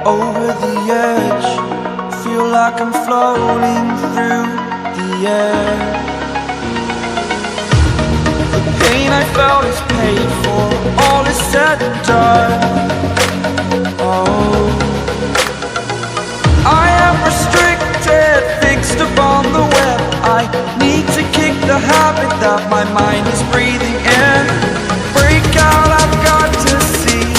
over the edge. Feel like I'm floating through the air. The pain I felt is paid for, all is said and done. Oh, I am restricted, fixed upon the web. I need to kick the habit that my mind is breathing in. Break out, I've got to see.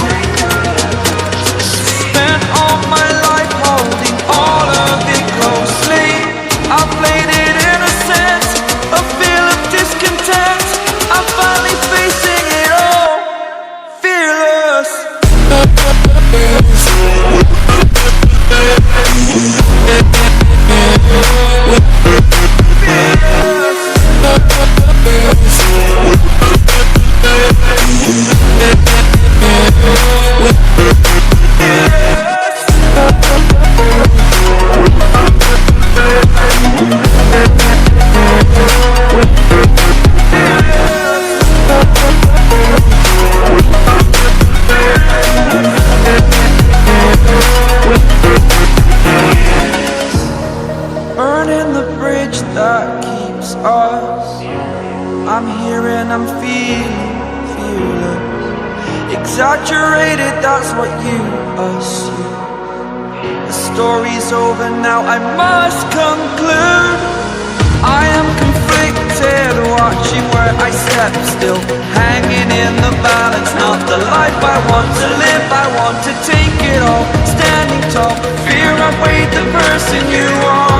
Spent all my life holding all of it closely. I played it innocent, a feel of discontent. I'm finally facing it all, fearless. Burning the bridge that keeps us. I'm here and I'm feeling fearless. Exaggerated, that's what you assume. The story's over now, I must conclude. I am conflicted, watching where I step still, hanging in the balance. Not the life I want to live, I want to take it all. Standing tall, fear I've weighed the person you are.